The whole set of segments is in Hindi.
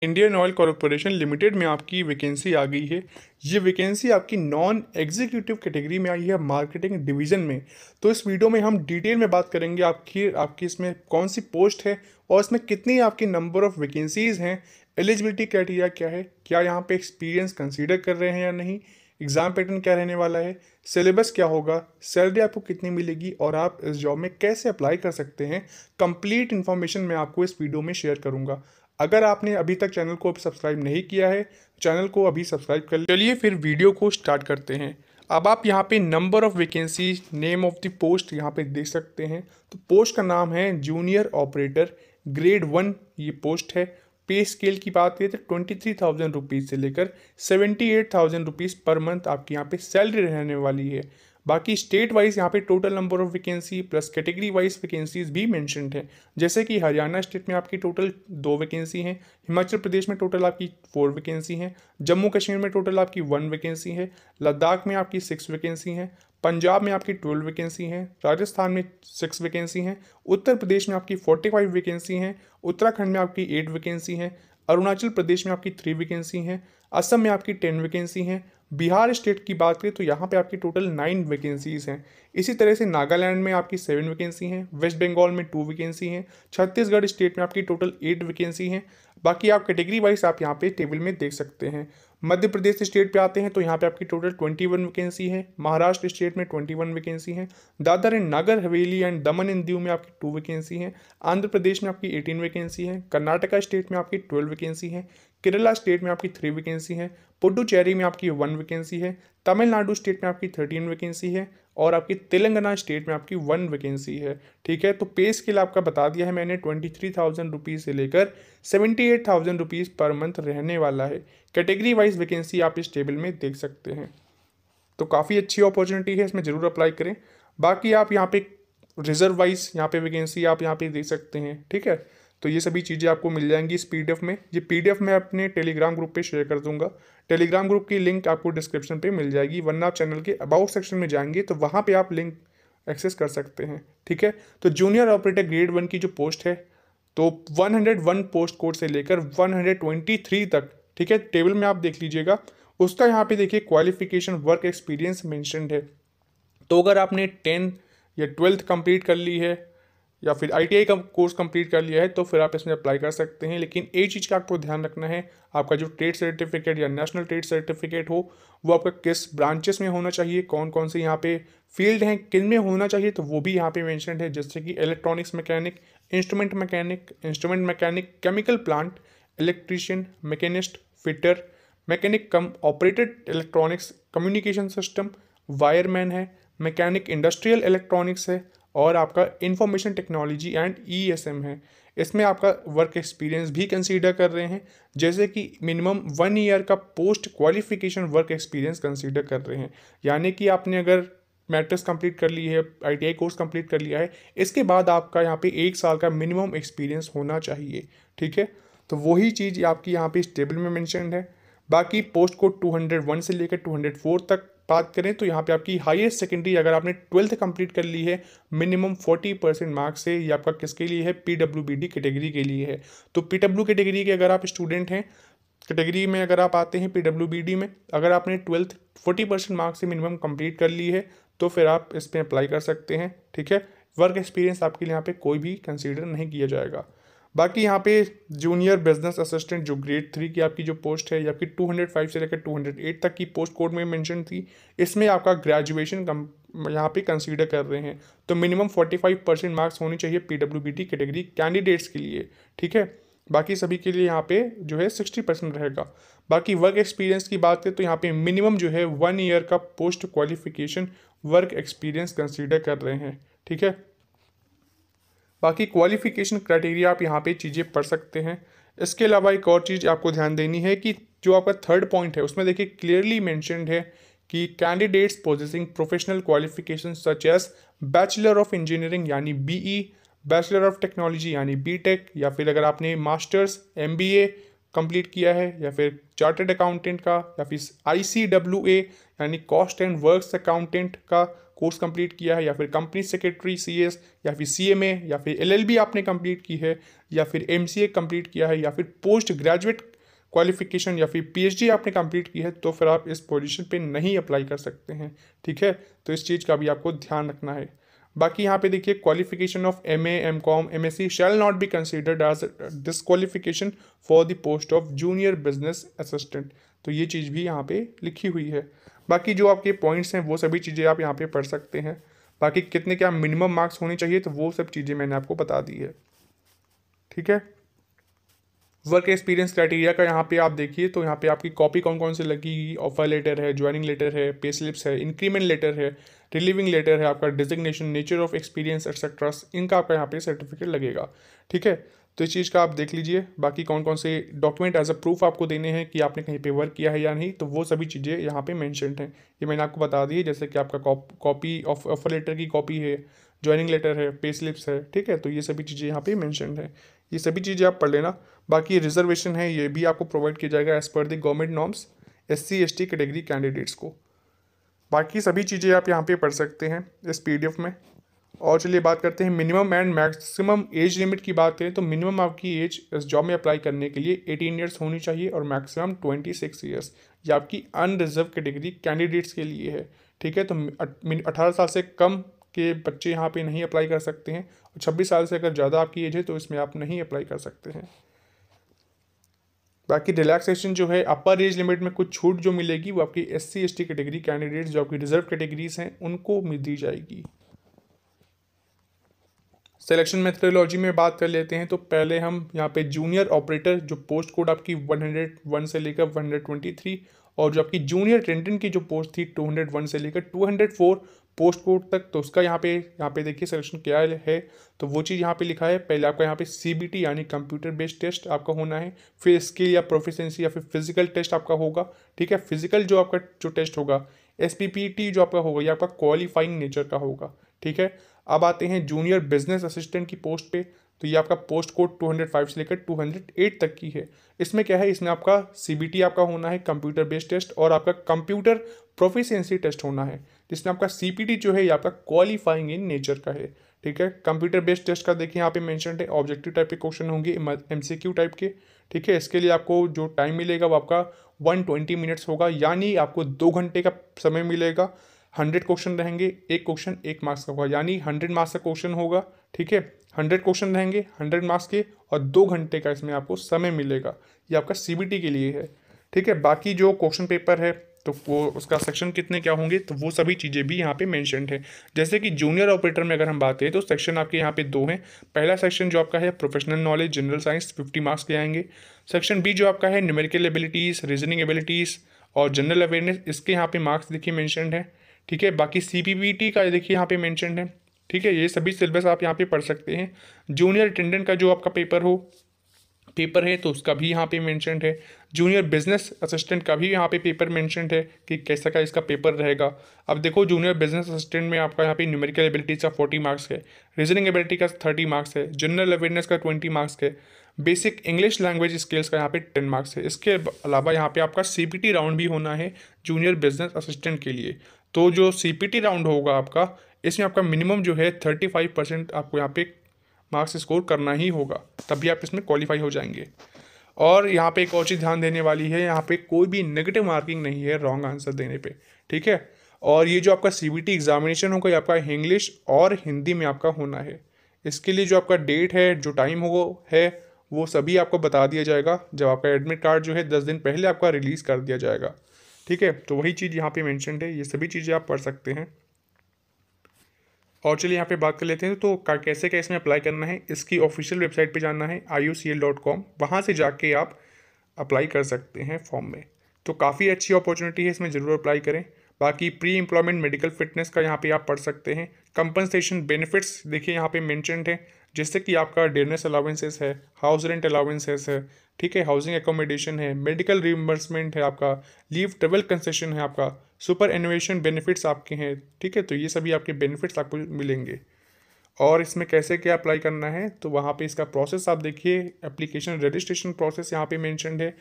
इंडियन ऑयल कॉरपोरेशन लिमिटेड में आपकी वैकेंसी आ गई है। ये वैकेंसी आपकी नॉन एग्जीक्यूटिव कैटेगरी में आई है, मार्केटिंग डिवीज़न में। तो इस वीडियो में हम डिटेल में बात करेंगे आपकी इसमें कौन सी पोस्ट है और इसमें कितनी आपकी नंबर ऑफ़ वैकेंसीज़ हैं, एलिजिबिलिटी क्राइटेरिया क्या है, क्या यहाँ पे एक्सपीरियंस कंसीडर कर रहे हैं या नहीं, एग्ज़ाम पैटर्न क्या रहने वाला है, सिलेबस क्या होगा, सैलरी आपको कितनी मिलेगी और आप इस जॉब में कैसे अप्लाई कर सकते हैं। कंप्लीट इन्फॉर्मेशन मैं आपको इस वीडियो में शेयर करूँगा। अगर आपने अभी तक चैनल को सब्सक्राइब नहीं किया है, चैनल को अभी सब्सक्राइब कर चलिए फिर वीडियो को स्टार्ट करते हैं। अब आप यहाँ पे number of vacancy, name of the post यहाँ पे देख सकते हैं। तो पोस्ट का नाम है जूनियर ऑपरेटर, ग्रेड 1 ये पोस्ट है। पे स्केल की बात करें तो 23,000 रुपीज़ से लेकर 78,000 रुपीज़ पर मंथ आपकी यहाँ पे सैलरी रहने वाली है। बाकी स्टेट वाइज यहाँ पे total number of vacancy plus category wise vacancies भी मेंशन्ड है। जैसे कि हरियाणा स्टेट में आपकी टोटल 2 वैकेंसी हैं, हिमाचल प्रदेश में टोटल आपकी 4 वैकेंसी हैं, जम्मू कश्मीर में टोटल आपकी 1 वैकेंसी है, लद्दाख में आपकी 6 वैकेंसी हैं, पंजाब में आपकी 12 वैकेंसी हैं, राजस्थान में 6 वैकेंसी हैं, उत्तर प्रदेश में आपकी 45 वैकेंसी हैं, उत्तराखंड में आपकी 8 वैकेंसी हैं, अरुणाचल प्रदेश में आपकी 3 वैकेंसी हैं, असम में आपकी 10 वैकेंसी हैं, बिहार स्टेट की बात करें तो यहाँ पे आपकी टोटल 9 वैकेंसीज़ हैं। इसी तरह से नागालैंड में आपकी 7 वैकेंसी हैं, वेस्ट बंगाल में 2 वैकेंसी हैं, छत्तीसगढ़ स्टेट में आपकी टोटल 8 वैकेंसी हैं। बाकी आप कैटेगरी वाइज आप यहाँ पे टेबल में देख सकते हैं। मध्य प्रदेश स्टेट पे आते हैं तो यहाँ पे आपकी टोटल 21 वैकेंसी है, महाराष्ट्र स्टेट में 21 वैकेंसी है, Dadar and Nagar Haveli and Daman and Diu में आपकी 2 वैकेंसी हैं, आंध्र प्रदेश में आपकी 18 वैकेंसी है, कर्नाटका स्टेट में आपकी 12 वैकेंसी है, केरला स्टेट में आपकी 3 वैकेंसी है, पुडुचेरी में आपकी 1 वैकेंसी है, तमिलनाडु स्टेट में आपकी 13 वैकेंसी है और आपकी तेलंगाना स्टेट में आपकी 1 वैकेंसी है। ठीक है, तो पे स्केल आपका बता दिया है मैंने, 23,000 रुपीज़ से लेकर 78,000 रुपीज़ पर मंथ रहने वाला है। कैटेगरी वाइज वैकेंसी आप इस टेबल में देख सकते हैं। तो काफ़ी अच्छी अपॉर्चुनिटी है, इसमें ज़रूर अप्लाई करें। बाकी आप यहाँ पे रिजर्व वाइज यहाँ पे वैकेंसी आप यहाँ पे देख सकते हैं। ठीक है, तो ये सभी चीज़ें आपको मिल जाएंगी इस PDF में। ये PDF मैं अपने टेलीग्राम ग्रुप पे शेयर कर दूंगा। टेलीग्राम ग्रुप की लिंक आपको डिस्क्रिप्शन पे मिल जाएगी, वरना आप चैनल के अबाउट सेक्शन में जाएंगे तो वहाँ पे आप लिंक एक्सेस कर सकते हैं। ठीक है, तो जूनियर ऑपरेटर ग्रेड 1 की जो पोस्ट है तो 101 पोस्ट कोड से लेकर 123 तक, ठीक है, टेबल में आप देख लीजिएगा। उसका यहाँ पे देखिए क्वालिफिकेशन वर्क एक्सपीरियंस मेंशन्ड है। तो अगर आपने 10 या 12th कंप्लीट कर ली है या फिर ITI का कोर्स कंप्लीट कर लिया है तो फिर आप इसमें अप्लाई कर सकते हैं। लेकिन एक चीज़ का आपको ध्यान रखना है, आपका जो ट्रेड सर्टिफिकेट या नेशनल ट्रेड सर्टिफिकेट हो वो आपका किस ब्रांचेस में होना चाहिए, कौन कौन से यहाँ पे फील्ड हैं, किन में होना चाहिए, तो वो भी यहाँ पे मेंशन्ड है। जैसे कि electronics mechanic, instrument mechanic, chemical plant, electrician, machinist, fitter, mechanic cum operated electronics, communication system, wireman है, मैकेनिक इंडस्ट्रियल इलेक्ट्रॉनिक्स है और आपका इंफॉर्मेशन टेक्नोलॉजी एंड ESM है। इसमें आपका वर्क एक्सपीरियंस भी कंसीडर कर रहे हैं, जैसे कि मिनिमम 1 ईयर का post qualification work experience consider कर रहे हैं। यानी कि आपने अगर मैट्रिक्स कंप्लीट कर ली है, ITI कोर्स कंप्लीट कर लिया है, इसके बाद आपका यहाँ पे 1 साल का मिनिमम एक्सपीरियंस होना चाहिए। ठीक है, तो वही चीज़ आपकी यहाँ पे इस टेबल में मेंशन्ड है। बाकी पोस्ट कोड 201 से लेकर 204 तक बात करें तो यहाँ पे आपकी हाईएस्ट सेकेंडरी अगर आपने 12th कंप्लीट कर ली है मिनिमम 40% मार्क्स से, ये आपका किसके लिए है, PWBD कैटेगरी के लिए है। तो PW कैटेगरी के अगर आप स्टूडेंट हैं, कैटेगरी में अगर आप आते हैं PWBD में, अगर आपने 12th 40% मार्क्स से मिनिमम कंप्लीट कर ली है तो फिर आप इस पर अप्लाई कर सकते हैं। ठीक है, वर्क एक्सपीरियंस आपके लिए यहाँ पे कोई भी कंसीडर नहीं किया जाएगा। बाकी यहाँ पे जूनियर बिजनेस असिस्टेंट जो ग्रेड 3 की आपकी जो पोस्ट है, ये आपकी 205 से लेकर 208 तक की पोस्ट कोड में मेंशन थी। इसमें आपका ग्रेजुएशन यहाँ पे कंसीडर कर रहे हैं, तो मिनिमम 45% मार्क्स होनी चाहिए PWBD कैटेगरी कैंडिडेट्स के लिए। ठीक है, बाकी सभी के लिए यहाँ पे जो है 60% रहेगा। बाकी वर्क एक्सपीरियंस की बात करें तो यहाँ पे मिनिमम जो है 1 ईयर का post qualification work experience consider कर रहे हैं। ठीक है, बाकी क्वालिफिकेशन क्राइटेरिया आप यहाँ पे चीज़ें पढ़ सकते हैं। इसके अलावा एक और चीज़ आपको ध्यान देनी है कि जो आपका 3rd पॉइंट है उसमें देखिए क्लियरली मेंशन्ड है कि candidates possessing professional qualification such as bachelor of engineering यानी BE, बैचलर ऑफ टेक्नोलॉजी यानी BTech, या फिर अगर आपने मास्टर्स MBA कंप्लीट किया है या फिर चार्टर्ड अकाउंटेंट का या फिर ICWA यानी कॉस्ट एंड वर्क्स अकाउंटेंट का कोर्स कंप्लीट किया है, या फिर कंपनी सेक्रेटरी CS, या फिर CMA, या फिर LLB आपने कंप्लीट की है, या फिर MCA कंप्लीट किया है, या फिर पोस्ट ग्रेजुएट क्वालिफिकेशन या फिर पीएचडी आपने कंप्लीट की है तो फिर आप इस पोजीशन पे नहीं अप्लाई कर सकते हैं। ठीक है, तो इस चीज़ का भी आपको ध्यान रखना है। बाकी यहाँ पे देखिए qualification of MA, MCom, MSc shall not be considered as disqualification for the post of junior business assistant. तो ये चीज़ भी यहाँ पे लिखी हुई है। बाकी जो आपके पॉइंट्स हैं वो सभी चीज़ें आप यहाँ पे पढ़ सकते हैं। बाकी कितने क्या मिनिमम मार्क्स होने चाहिए तो वो सब चीज़ें मैंने आपको बता दी है। ठीक है, वर्क एक्सपीरियंस क्राइटेरिया का यहाँ पे आप देखिए तो यहाँ पे आपकी कॉपी कौन कौन से लगेगी, ऑफर लेटर है, ज्वाइनिंग लेटर है, पे स्लिप्स है, इंक्रीमेंट लेटर है, रिलीविंग लेटर है, आपका designation, nature of experience etcetera, इनका आपका यहाँ पे सर्टिफिकेट लगेगा। ठीक है, तो इस चीज़ का आप देख लीजिए। बाकी कौन कौन से डॉक्यूमेंट एज अ प्रूफ आपको देने हैं कि आपने कहीं पे वर्क किया है या नहीं, तो वो सभी चीज़ें यहाँ पे मेंशन्ड हैं। ये मैंने आपको बता दी है, जैसे कि आपका कॉपी ऑफ ऑफर लेटर की कॉपी है, ज्वाइनिंग लेटर है, पे स्लिप्स है। ठीक है, तो ये सभी चीज़ें यहाँ पे मेंशन्ड है, ये सभी चीज़ें आप पढ़ लेना। बाकी रिजर्वेशन है ये भी आपको प्रोवाइड किया जाएगा as per the government norms SC ST category candidates को। बाकी सभी चीज़ें आप यहाँ पे पढ़ सकते हैं इस पीडीएफ में। और चलिए बात करते हैं minimum and maximum age limit की बात करें तो मिनिमम आपकी एज इस जॉब में अप्लाई करने के लिए 18 ईयर्स होनी चाहिए और मैक्सिमम 26 ईयर्स। ये आपकी अनरिजर्व कैटेगरी कैंडिडेट्स के लिए है। ठीक है, तो 18 साल से कम के बच्चे यहाँ पे नहीं अप्लाई कर सकते हैं और 26 साल से अगर ज़्यादा आपकी एज है तो इसमें आप नहीं अप्लाई कर सकते हैं। बाकी रिलैक्सेशन जो है अपर एज लिमिट में कुछ छूट जो मिलेगी वो आपकी एससी एसटी कैटेगरी कैंडिडेट्स जो आपकी रिजर्व कैटेगरीज हैं उनको दी जाएगी। सिलेक्शन मेथडोलॉजी में बात कर लेते हैं तो पहले हम यहाँ पे जूनियर ऑपरेटर जो पोस्ट कोड आपकी 101 से लेकर 123 और जो आपकी जूनियर अटेंडेंट की जो पोस्ट थी 201 से लेकर 204 पोस्ट कोड तक, तो उसका यहाँ पे देखिए सिलेक्शन क्या है। तो वो चीज़ यहाँ पे लिखा है, पहले आपका यहाँ पे सीबीटी यानी कंप्यूटर बेस्ड टेस्ट आपका होना है, फिर स्किल या प्रोफिशिएंसी या फिर फिजिकल टेस्ट आपका होगा। ठीक है, फिजिकल जो आपका जो टेस्ट होगा, एसपीपीटी जो आपका होगा ये आपका क्वालिफाइंग नेचर का होगा। ठीक है, अब आते हैं जूनियर बिजनेस असिस्टेंट की पोस्ट पे, तो ये आपका पोस्ट कोड 205 से लेकर 208 तक की है। इसमें क्या है, इसमें आपका सीबीटी आपका होना है कंप्यूटर बेस्ड टेस्ट और आपका कंप्यूटर प्रोफिशिएंसी टेस्ट होना है, जिसमें आपका सीपीटी जो है ये आपका क्वालिफाइंग इन नेचर का है। ठीक है, कंप्यूटर बेस्ड टेस्ट का देखिए यहाँ पे मेंशन है, ऑब्जेक्टिव टाइप के क्वेश्चन होंगे, एमसीक्यू टाइप के। ठीक है, इसके लिए आपको जो टाइम मिलेगा वो आपका 120 मिनट्स होगा, यानी आपको 2 घंटे का समय मिलेगा। 100 क्वेश्चन रहेंगे, एक क्वेश्चन 1 मार्क्स का होगा, यानी 100 मार्क्स का क्वेश्चन होगा। ठीक है, 100 क्वेश्चन रहेंगे 100 मार्क्स के और 2 घंटे का इसमें आपको समय मिलेगा। ये आपका सीबीटी के लिए है। ठीक है, बाकी जो क्वेश्चन पेपर है तो वो उसका सेक्शन कितने क्या होंगे तो वो सभी चीज़ें भी यहाँ पे मेंशन्ड है। जैसे कि जूनियर ऑपरेटर में अगर हम बात करें तो सेक्शन आपके यहाँ पे 2 हैं। पहला सेक्शन जो आपका है professional knowledge general science 50 marks के आएंगे। सेक्शन बी जो आपका है न्यूमेरिकल एबिलिटीज़, रीजनिंग एबिलिटीज़ और जनरल अवेयरनेस, इसके यहाँ पे मार्क्स देखिए मेंशन्ड है। ठीक है, बाकी सीपीपीटी का देखिए यहाँ पे मेंशन्ड है। ठीक है, ये सभी सिलेबस आप यहाँ पे पढ़ सकते हैं। जूनियर अटेंडेंट का जो आपका पेपर है तो उसका भी यहाँ पे मेंशन्ड है। जूनियर बिजनेस असिस्टेंट का भी यहाँ पे पेपर मेंशन्ड है कि कैसा का इसका पेपर रहेगा। अब देखो जूनियर बिजनेस असिस्टेंट में आपका यहाँ पे न्यूमेरिकल एबिलिटीज का 40 मार्क्स है, रीजनिंग एबिलिटी का 30 मार्क्स है, जनरल अवेयरनेस का 20 मार्क्स है, बेसिक इंग्लिश लैंग्वेज स्किल्स का यहाँ पे 10 मार्क्स है। इसके अलावा यहाँ पे आपका सीपीटी राउंड भी होना है जूनियर बिजनेस असिस्टेंट के लिए। तो जो सीपीटी राउंड होगा आपका, इसमें आपका मिनिमम जो है 35% आपको यहाँ पे मार्क्स स्कोर करना ही होगा, तभी आप इसमें क्वालिफाई हो जाएंगे। और यहाँ पे एक और चीज़ ध्यान देने वाली है, यहाँ पे कोई भी नेगेटिव मार्किंग नहीं है रॉन्ग आंसर देने पे। ठीक है, और ये जो आपका सीबीटी एग्जामिनेशन होगा ये आपका इंग्लिश और हिंदी में आपका होना है। इसके लिए जो आपका डेट है, जो टाइम है वो सभी आपको बता दिया जाएगा जब आपका एडमिट कार्ड जो है 10 दिन पहले आपका रिलीज़ कर दिया जाएगा। ठीक है, तो वही चीज़ यहाँ पे मेंशन्ड है, ये सभी चीज़ें आप पढ़ सकते हैं। और चलिए यहाँ पे बात कर लेते हैं तो कैसे इसमें अप्लाई करना है। इसकी ऑफिशियल वेबसाइट पे जाना है iucl.com, वहाँ से जाके आप अप्लाई कर सकते हैं फॉर्म में। तो काफ़ी अच्छी अपॉर्चुनिटी है, इसमें ज़रूर अप्लाई करें। बाकी प्री एम्प्लॉयमेंट मेडिकल फिटनेस का यहाँ पे आप पढ़ सकते हैं। कंपनसेशन बेनिफिट्स देखिए यहाँ पे मेंशन्ड है, जैसे कि आपका डिनर्स अलाउंसेस है, हाउस रेंट अलाउंसेस है, ठीक है, हाउसिंग एकोमोडेशन है, मेडिकल रिइंबर्समेंट है आपका, लीव ट्रेवल कंसेशन है आपका, सुपर एनुएशन बेनिफिट्स आपके हैं। ठीक है, तो ये सभी आपके बेनिफिट्स आपको मिलेंगे। और इसमें कैसे क्या अप्लाई करना है तो वहाँ पे इसका प्रोसेस आप देखिए, एप्लीकेशन रजिस्ट्रेशन प्रोसेस यहाँ पे मेंशन्ड है।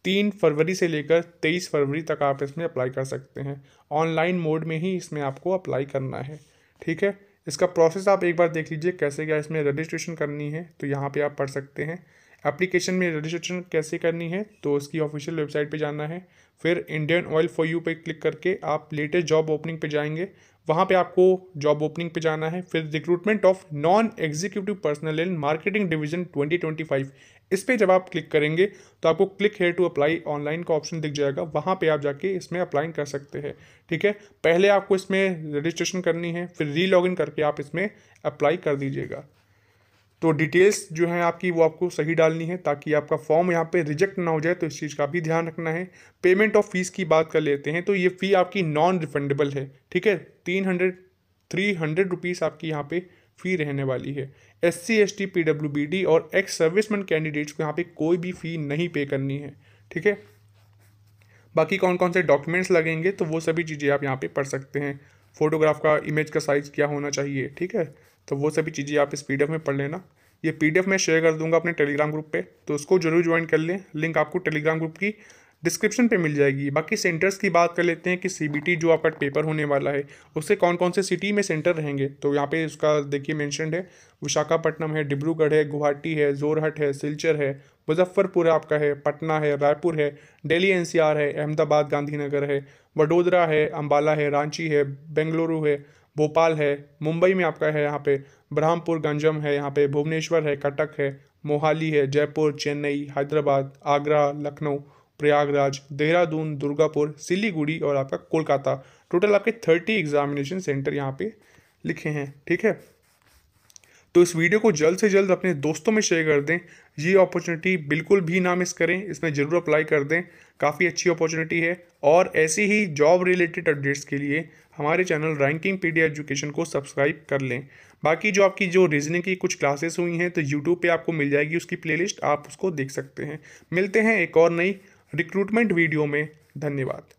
3 फरवरी से लेकर 23 फरवरी तक आप इसमें अप्लाई कर सकते हैं। ऑनलाइन मोड में ही इसमें आपको अप्लाई करना है। ठीक है, इसका प्रोसेस आप एक बार देख लीजिए कैसे क्या इसमें रजिस्ट्रेशन करनी है, तो यहाँ पे आप पढ़ सकते हैं। एप्लीकेशन में रजिस्ट्रेशन कैसे करनी है, तो उसकी ऑफिशियल वेबसाइट पे जाना है। फिर इंडियन ऑयल फॉर यू पे क्लिक करके आप लेटेस्ट जॉब ओपनिंग पे जाएंगे, वहाँ पे आपको जॉब ओपनिंग पे जाना है। फिर recruitment of non executive personnel in marketing division 2025, इस पे जब आप क्लिक करेंगे तो आपको click here to apply online का ऑप्शन दिख जाएगा, वहाँ पे आप जाके इसमें अप्लाई कर सकते हैं। ठीक है, पहले आपको इसमें रजिस्ट्रेशन करनी है, फिर री लॉगिन करके आप इसमें अप्लाई कर दीजिएगा। तो डिटेल्स जो है आपकी वो आपको सही डालनी है ताकि आपका फॉर्म यहाँ पे रिजेक्ट ना हो जाए, तो इस चीज़ का भी ध्यान रखना है। पेमेंट ऑफ फीस की बात कर लेते हैं, तो ये फ़ी आपकी नॉन रिफंडेबल है। ठीक है, 300 रुपीज़ आपकी यहाँ पे फ़ी रहने वाली है। SC ST PWBD और एक्स सर्विसमैन कैंडिडेट्स को यहाँ पे कोई भी फ़ी नहीं पे करनी है। ठीक है, बाकी कौन कौन से डॉक्यूमेंट्स लगेंगे तो वो सभी चीज़ें आप यहाँ पे पढ़ सकते हैं। फोटोग्राफ का इमेज का साइज़ क्या होना चाहिए, ठीक है, तो वो सभी चीज़ें आप इस PDF में पढ़ लेना। ये PDF मैं शेयर कर दूंगा अपने टेलीग्राम ग्रुप पे, तो उसको जरूर ज्वाइन कर लें। लिंक आपको टेलीग्राम ग्रुप की डिस्क्रिप्शन पे मिल जाएगी। बाकी सेंटर्स की बात कर लेते हैं कि CBT जो आपका पेपर होने वाला है उससे कौन कौन से सिटी में सेंटर रहेंगे, तो यहाँ पे उसका देखिए मेंशन्ड है। विशाखापट्टनम है, डिब्रूगढ़ है, गुवाहाटी है, जोरहट है, सिलचर है, मुजफ्फरपुर आपका है, पटना है, रायपुर है, दिल्ली NCR है, अहमदाबाद गांधीनगर है, वडोदरा है, अम्बाला है, रांची है, बेंगलुरु है, भोपाल है, मुंबई में आपका है यहाँ पे ब्रह्मपुर गंजम है, यहाँ पे भुवनेश्वर है, कटक है, मोहाली है, जयपुर, चेन्नई, हैदराबाद, आगरा, लखनऊ, प्रयागराज, देहरादून, दुर्गापुर, सिलीगुड़ी और आपका कोलकाता। टोटल आपके 30 एग्जामिनेशन सेंटर यहाँ पे लिखे हैं। ठीक है, तो इस वीडियो को जल्द से जल्द अपने दोस्तों में शेयर कर दें। ये अपॉर्चुनिटी बिल्कुल भी ना मिस करें, इसमें ज़रूर अप्लाई कर दें, काफ़ी अच्छी अपॉर्चुनिटी है। और ऐसी ही जॉब रिलेटेड अपडेट्स के लिए हमारे चैनल रैंकिंग पीडिया एजुकेशन को सब्सक्राइब कर लें। बाकी जो आपकी जो रीजनिंग की कुछ क्लासेस हुई हैं तो यूट्यूब पे आपको मिल जाएगी उसकी प्लेलिस्ट, आप उसको देख सकते हैं। मिलते हैं एक और नई रिक्रूटमेंट वीडियो में। धन्यवाद।